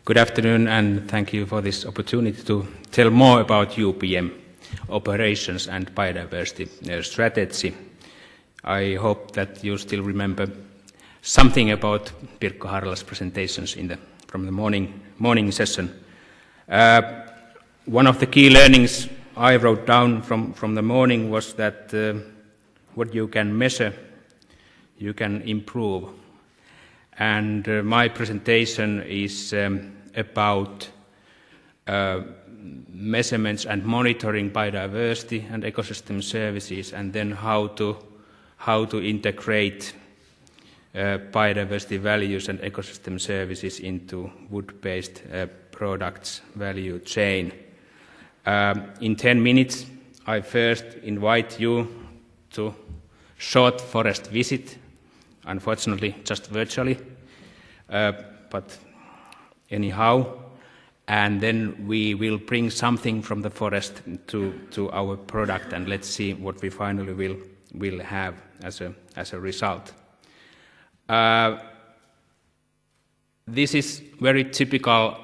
Good afternoon, and thank you for this opportunity to tell more about UPM operations and biodiversity strategy. I hope that you still remember something about Pirkko Harla's presentations from the morning session. One of the key learnings I wrote down from the morning was that what you can measure, you can improve. And my presentation is about measurements and monitoring biodiversity and ecosystem services, and then how to integrate biodiversity values and ecosystem services into wood-based products value chain. In 10 minutes, I first invite you to short forest visit, unfortunately just virtually, but anyhow, and then we will bring something from the forest to our product, and let's see what we finally will have as a result. This is very typical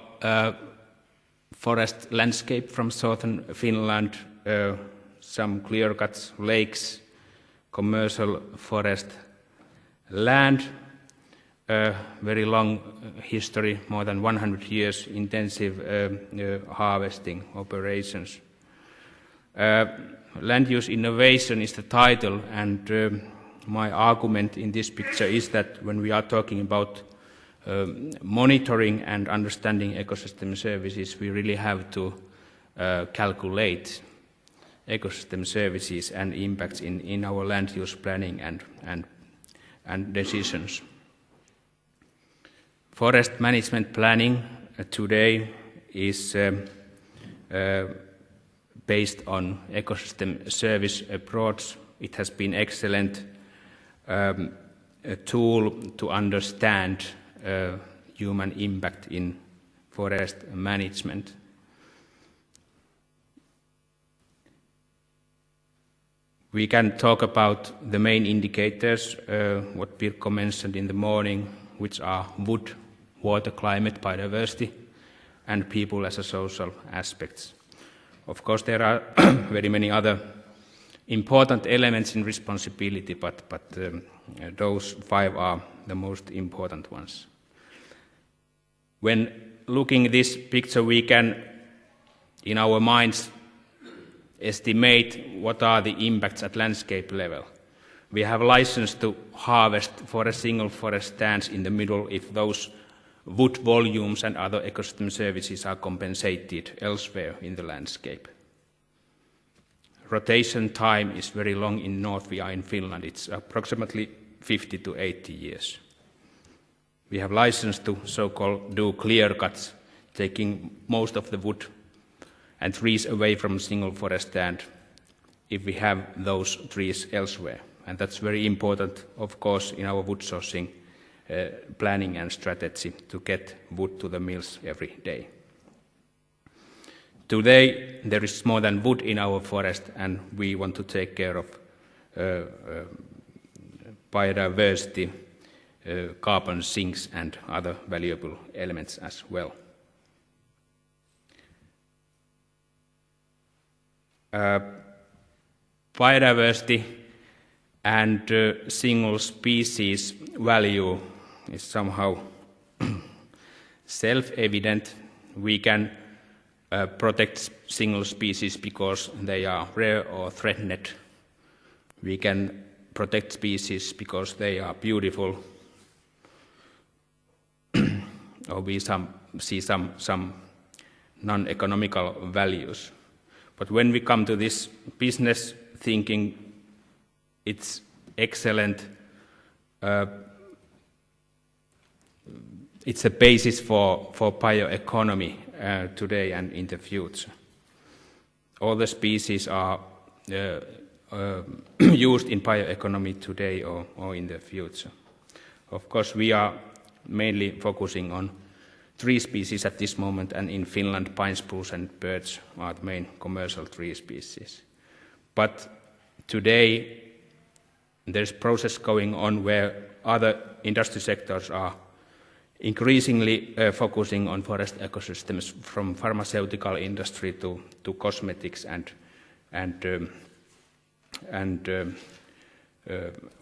forest landscape from southern Finland, some clear-cut lakes, commercial forest land, very long history, more than 100 years, intensive harvesting operations. Land use innovation is the title, and my argument in this picture is that when we are talking about monitoring and understanding ecosystem services, we really have to calculate ecosystem services and impacts in our land use planning and decisions. Forest management planning today is based on ecosystem service approach. It has been excellent a tool to understand human impact in forest management. We can talk about the main indicators, what Pirkko mentioned in the morning, which are wood, water, climate, biodiversity, and people as a social aspects. Of course, there are very many other important elements in responsibility, but those 5 are the most important ones. When looking at this picture, we can, in our minds, estimate what are the impacts at landscape level. We have license to harvest for a single forest stands in the middle if those wood volumes and other ecosystem services are compensated elsewhere in the landscape. Rotation time is very long in North. We are in Finland. It's approximately 50 to 80 years. We have license to so-called do clear cuts, taking most of the wood and trees away from single forest stand if we have those trees elsewhere. And that's very important, of course, in our wood sourcing planning and strategy to get wood to the mills every day. Today, there is more than wood in our forest, and we want to take care of biodiversity, carbon sinks, and other valuable elements as well. Biodiversity and single species value is somehow self-evident. We can protect single species because they are rare or threatened. We can protect species because they are beautiful, or we see some non-economical values. But when we come to this business thinking, it's excellent. It's a basis for bioeconomy today and in the future. All the species are used in bioeconomy today or in the future. Of course, we are mainly focusing on 3 species at this moment, and in Finland, pine, spruce, and birch are the main commercial tree species. But today, there's a process going on where other industry sectors are increasingly focusing on forest ecosystems from pharmaceutical industry to cosmetics and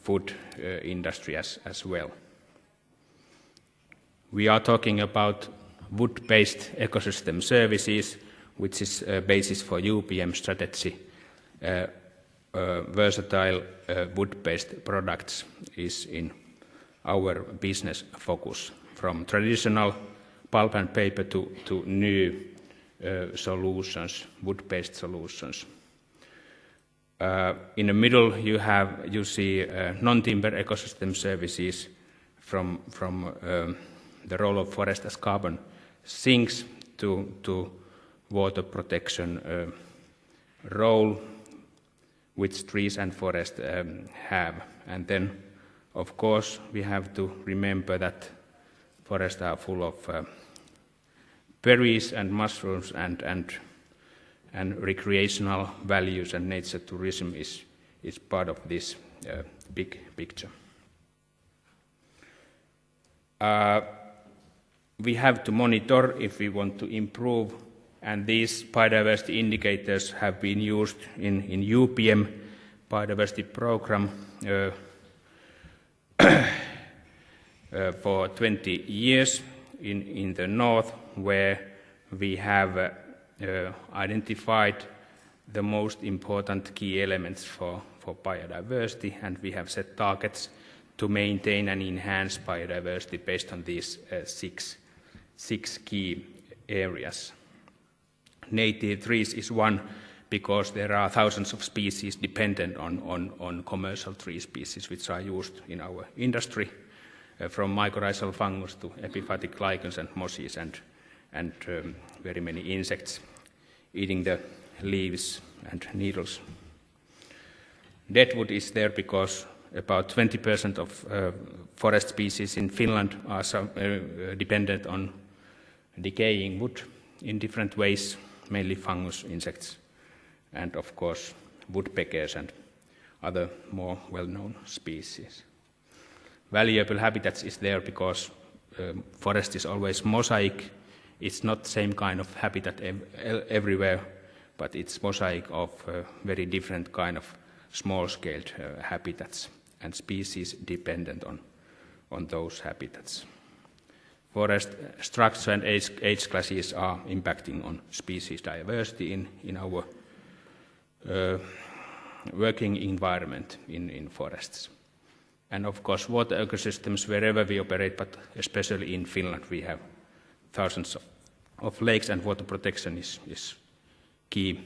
food industry as well. We are talking about wood-based ecosystem services, which is a basis for UPM strategy. Versatile wood-based products is in our business focus, from traditional pulp and paper to new solutions, wood-based solutions. In the middle, you see non-timber ecosystem services from the role of forest as carbon sinks to water protection role which trees and forest have. And then, of course, we have to remember that forests are full of berries and mushrooms and recreational values, and nature tourism is part of this big picture. We have to monitor if we want to improve, and these biodiversity indicators have been used in UPM biodiversity program for 20 years in the north, where we have identified the most important key elements for biodiversity, and we have set targets to maintain and enhance biodiversity based on these six key areas. Native trees is one, because there are thousands of species dependent on commercial tree species which are used in our industry, from mycorrhizal fungus to epiphytic lichens and mosses and very many insects eating the leaves and needles. Deadwood is there because about 20% of forest species in Finland are dependent on decaying wood in different ways, mainly fungus, insects, and of course woodpeckers and other more well-known species. Valuable habitats is there because forest is always mosaic. It's not the same kind of habitat everywhere, but it's mosaic of very different kind of small-scaled habitats and species dependent on those habitats. Forest structure and age classes are impacting on species diversity in our working environment in forests. And of course, water ecosystems wherever we operate, but especially in Finland, we have thousands of lakes, and water protection is key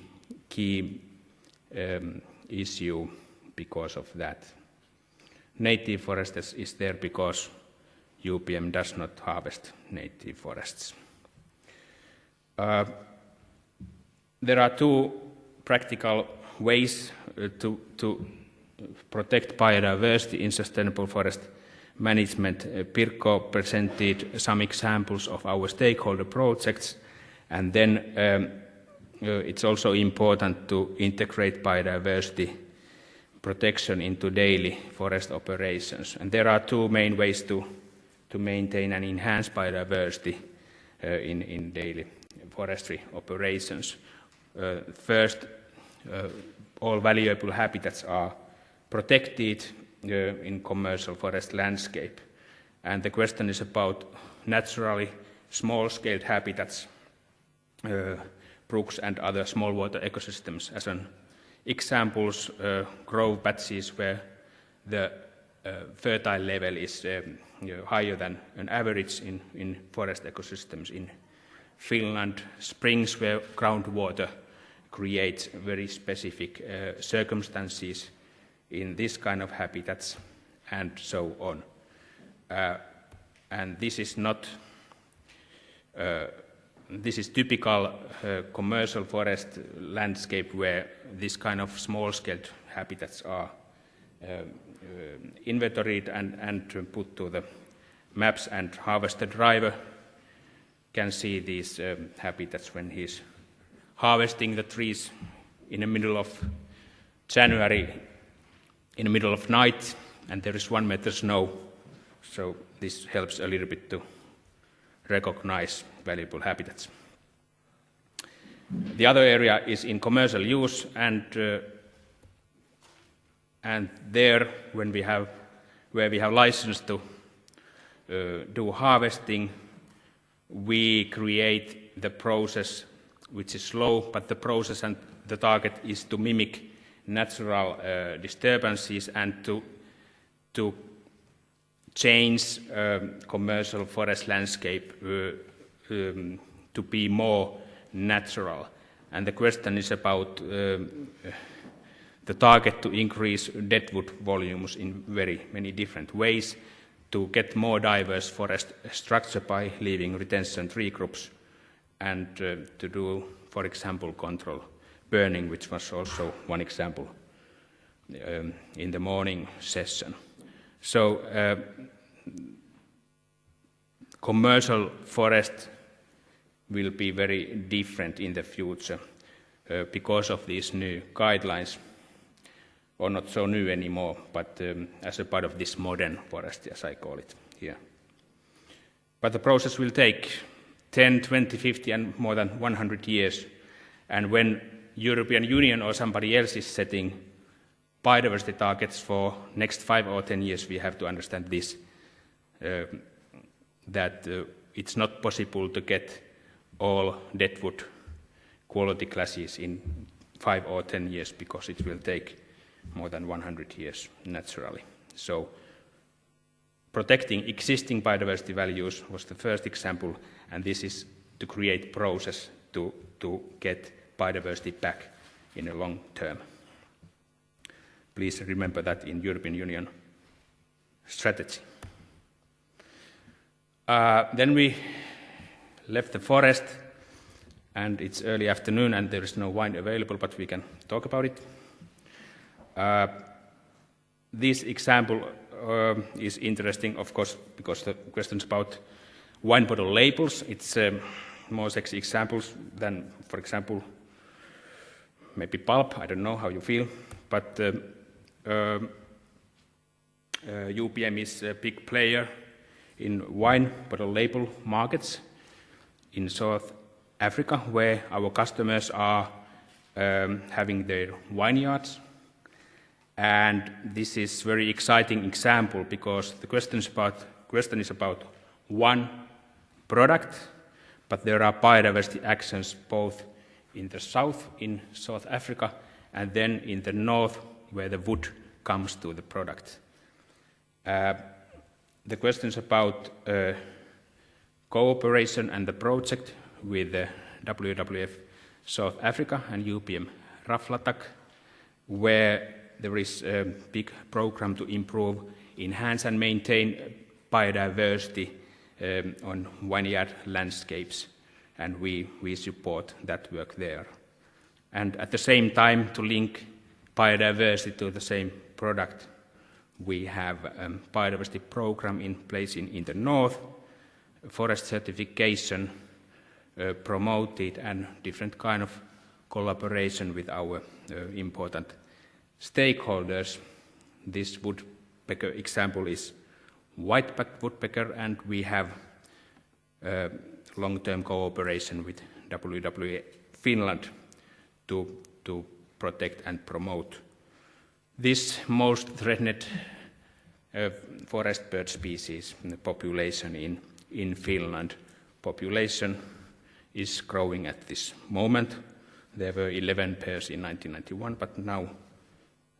issue because of that. Native forests is there because UPM does not harvest native forests. There are two practical ways to protect biodiversity in sustainable forest management. Pirkko presented some examples of our stakeholder projects, and then it's also important to integrate biodiversity protection into daily forest operations. And there are two main ways to maintain and enhance biodiversity in daily forestry operations. First, all valuable habitats are protected in commercial forest landscape. And the question is about naturally small-scaled habitats, brooks and other small water ecosystems. As an examples, grove patches where the fertile level is higher than an average in forest ecosystems in Finland, springs where groundwater creates very specific circumstances in this kind of habitats, and so on. And this is not this is typical commercial forest landscape where this kind of small-scaled habitats are inventoried and put to the maps, and harvester driver can see these habitats when he's harvesting the trees in the middle of January, in the middle of night, and there is 1 meter snow, so this helps a little bit to recognize valuable habitats. The other area is in commercial use, and there, where we have license to do harvesting, we create the process, which is slow, but the process and the target is to mimic natural disturbances and to change commercial forest landscape to be more natural. And the question is about the target to increase deadwood volumes in very many different ways, to get more diverse forest structure by leaving retention tree groups, and to do, for example, control burning, which was also one example in the morning session. So commercial forest will be very different in the future because of these new guidelines, or not so new anymore, but as a part of this modern forest, as I call it here. But the process will take 10, 20, 50 and more than 100 years. And when European Union or somebody else is setting biodiversity targets for next 5 or 10 years, we have to understand this, that it's not possible to get all deadwood quality classes in 5 or 10 years, because it will take more than 100 years naturally. So protecting existing biodiversity values was the first example, and this is to create process to get biodiversity back in the long term. Please remember that in European Union strategy. Then we left the forest, and it's early afternoon and there is no wine available, but we can talk about it. This example is interesting, of course, because the questions about wine bottle labels, it's more sexy examples than, for example, maybe pulp. I don't know how you feel, but UPM is a big player in wine bottle label markets in South Africa, where our customers are having their vineyards. And this is a very exciting example, because the question is about one product, but there are biodiversity actions both in the south, in South Africa, and then in the north, where the wood comes to the product. The questions about cooperation and the project with WWF South Africa and UPM Raflatak, where there is a big program to improve, enhance and maintain biodiversity on vineyard landscapes, and we support that work there. And at the same time, to link biodiversity to the same product, we have a biodiversity program in place in the north, forest certification promoted, and different kind of collaboration with our important stakeholders. This woodpecker example is white-backed woodpecker, and we have long-term cooperation with WWF Finland to protect and promote this most threatened forest bird species population in Finland. Population is growing at this moment. There were 11 pairs in 1991, but now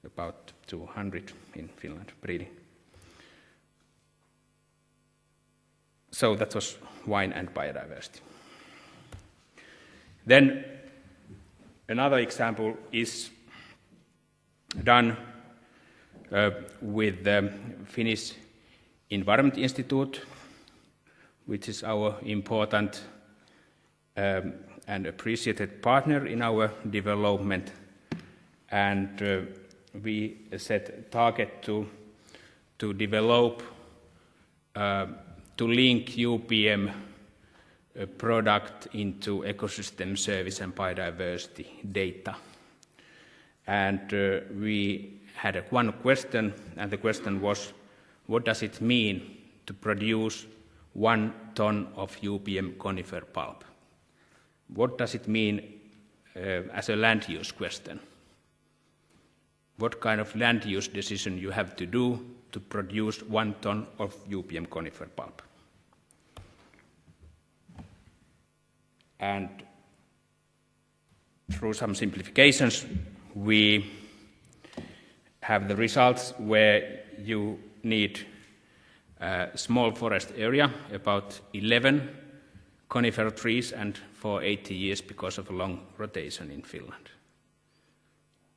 about 200 in Finland breeding. So that was wine and biodiversity. Then another example is done with the Finnish Environment Institute, which is our important and appreciated partner in our development. And we set target to develop, to link UPM product into ecosystem service and biodiversity data. And we had one question, and the question was, what does it mean to produce 1 ton of UPM conifer pulp. What does it mean as a land use question? What kind of land use decision you have to do to produce 1 ton of UPM conifer pulp? And through some simplifications, we have the results where you need a small forest area, about 11 conifer trees, and for 80 years because of a long rotation in Finland.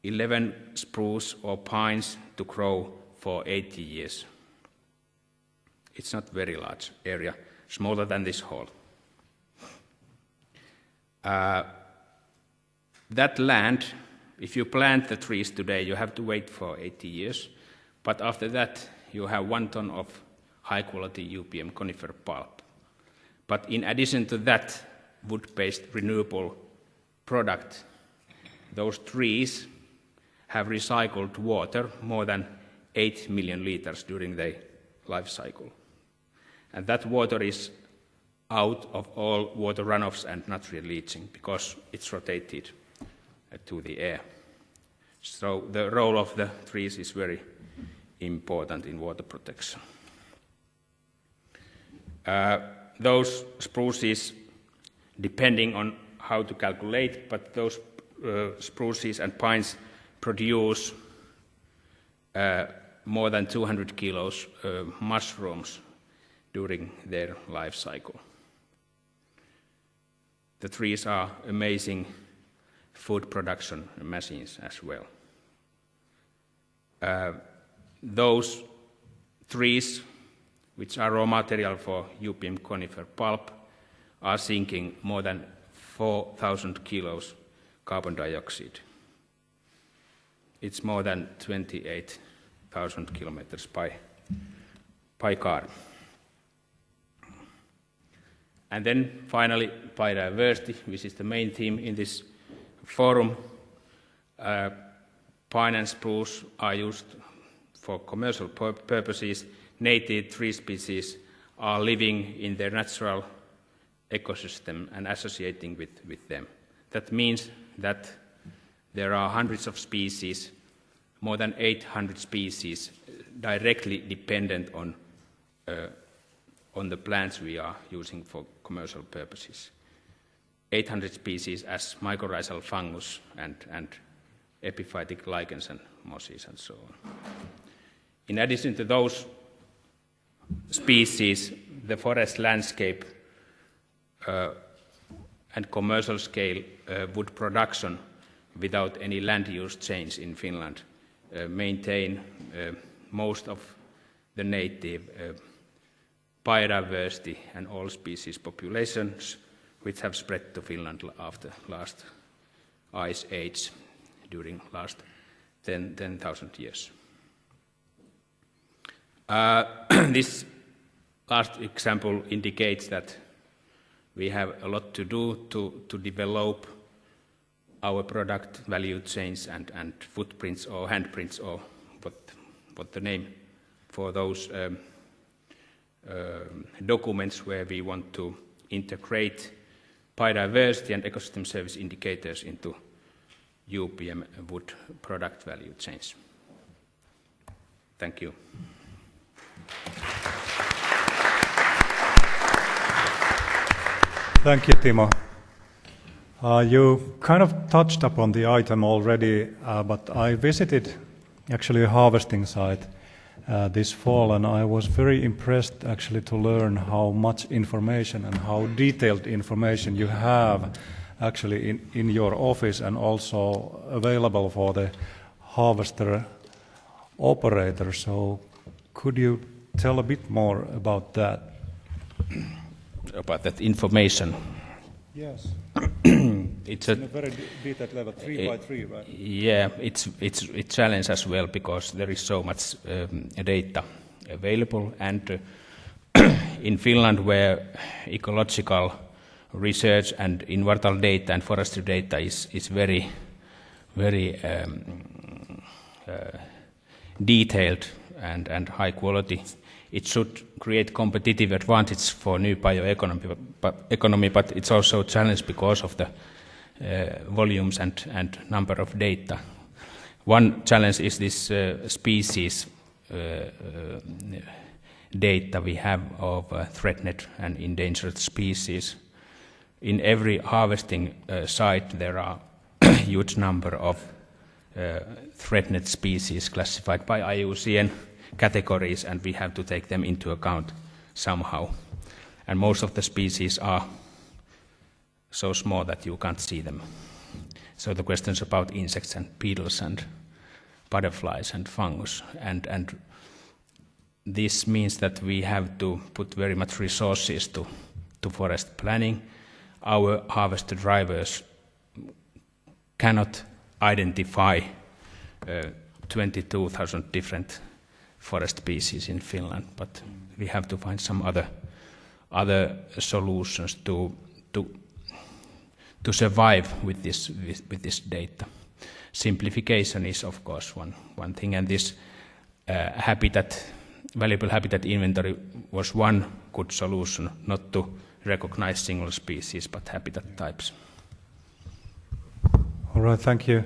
11 spruce or pines to grow for 80 years. It's not a very large area, smaller than this hall. That land, if you plant the trees today, you have to wait for 80 years, but after that you have 1 ton of high-quality UPM conifer pulp. But in addition to that wood-based renewable product, those trees have recycled water more than 8 million liters during their life cycle. And that water is out of all water runoffs and natural leaching because it's rotated to the air. So the role of the trees is very important in water protection. Those spruces, depending on how to calculate, but those spruces and pines produce more than 200 kilos mushrooms during their life cycle. The trees are amazing food production machines as well. Those trees, which are raw material for UPM conifer pulp, are sinking more than 4,000 kilos carbon dioxide. It's more than 28,000 kilometers by car. And then finally, biodiversity, which is the main theme in this forum. Pine and spruce are used for commercial purposes. Native tree species are living in their natural ecosystem and associating with them. That means that there are hundreds of species, more than 800 species, directly dependent on the plants we are using for commercial purposes. 800 species as mycorrhizal fungus and epiphytic lichens and mosses and so on. In addition to those species, the forest landscape and commercial scale wood production without any land use change in Finland maintain most of the native biodiversity and all species populations which have spread to Finland after last ice age during last 10,000 years. This last example indicates that we have a lot to do to develop our product value chains and footprints or handprints or what the name for those documents where we want to integrate biodiversity and ecosystem service indicators into UPM wood product value chains. Thank you. Thank you, Timo. You kind of touched upon the item already, but I visited actually a harvesting site this fall, and I was very impressed actually to learn how much information and how detailed information you have actually in your office and also available for the harvester operator. So could you tell a bit more about that? About that information? Yes. It's in a very detailed level, 3 by 3, right? Yeah, it's a challenge as well because there is so much data available, and in Finland, where ecological research and environmental data and forestry data is very detailed and high quality, it should create competitive advantage for new bioeconomy, but it's also a challenge because of the volumes and number of data. One challenge is this species data we have of threatened and endangered species. In every harvesting site there are a huge number of threatened species classified by IUCN categories, and we have to take them into account somehow. And most of the species are so small that you can't see them. So the questions about insects and beetles and butterflies and fungus, and this means that we have to put very much resources to forest planning. Our harvester drivers cannot identify 22,000 different forest species in Finland, but we have to find some other solutions to survive with this data. Simplification is of course one thing, and this valuable habitat inventory was one good solution, not to recognize single species but habitat types. All right, thank you.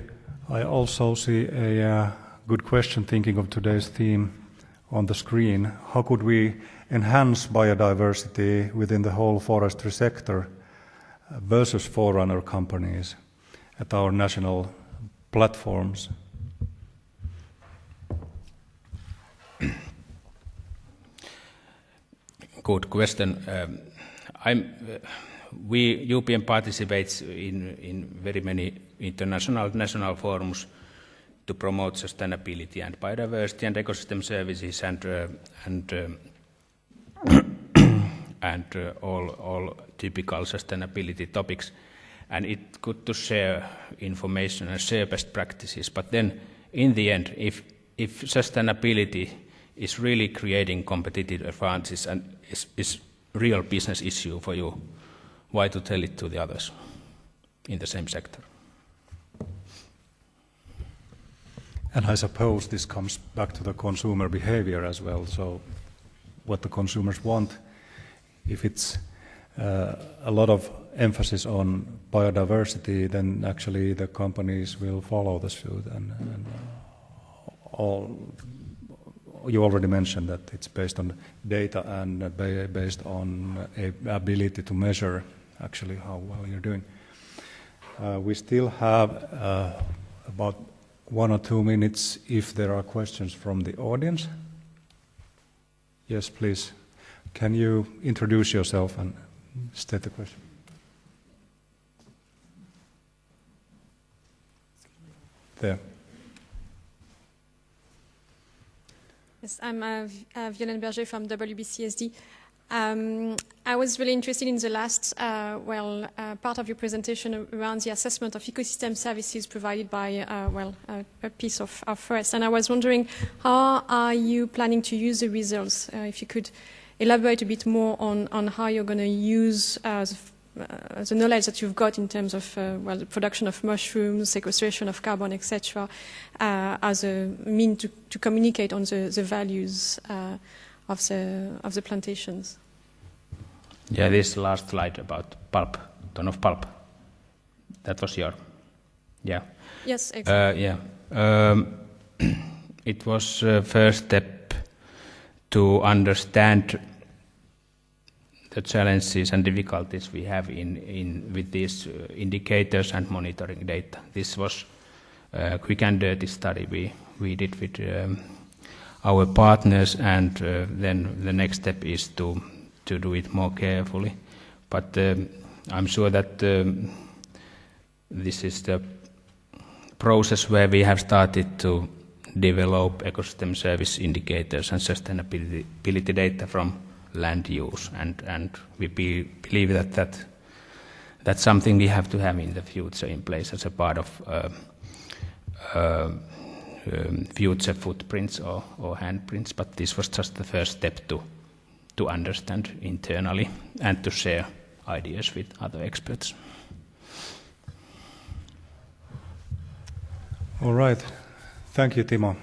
I also see a good question thinking of today's theme on the screen. How could we enhance biodiversity within the whole forestry sector versus forerunner companies at our national platforms? Good question. UPM participates in very many international national forums to promote sustainability and biodiversity and ecosystem services and all typical sustainability topics. And it's good to share information and share best practices. But then, in the end, if sustainability is really creating competitive advantages and is real business issue for you, why to tell it to the others in the same sector? And I suppose this comes back to the consumer behavior as well. So what the consumers want, if it's a lot of emphasis on biodiversity, then actually the companies will follow the suit. And all, you already mentioned that it's based on data and based on ability to measure actually how well you're doing. We still have about 1 or 2 minutes if there are questions from the audience. Yes, please. Can you introduce yourself and state the question? There. Yes, I'm Violaine Berger from WBCSD. I was really interested in the last part of your presentation around the assessment of ecosystem services provided by a piece of forest. And I was wondering, how are you planning to use the results? If you could elaborate a bit more on how you're going to use the knowledge that you've got in terms of the production of mushrooms, sequestration of carbon, etc., as a mean to communicate on the values of the plantations. Yeah, this last slide about pulp, ton of pulp. That was your, yeah. Yes, exactly. Yeah. It was first step to understand the challenges and difficulties we have with these indicators and monitoring data. This was a quick and dirty study we did with our partners, and then the next step is to do it more carefully. But I'm sure that this is the process where we have started to develop ecosystem service indicators and sustainability data from land use, and we believe that that's something we have to have in the future in place as a part of future footprints or handprints. But this was just the first step to understand internally and to share ideas with other experts. All right. Thank you, Timo.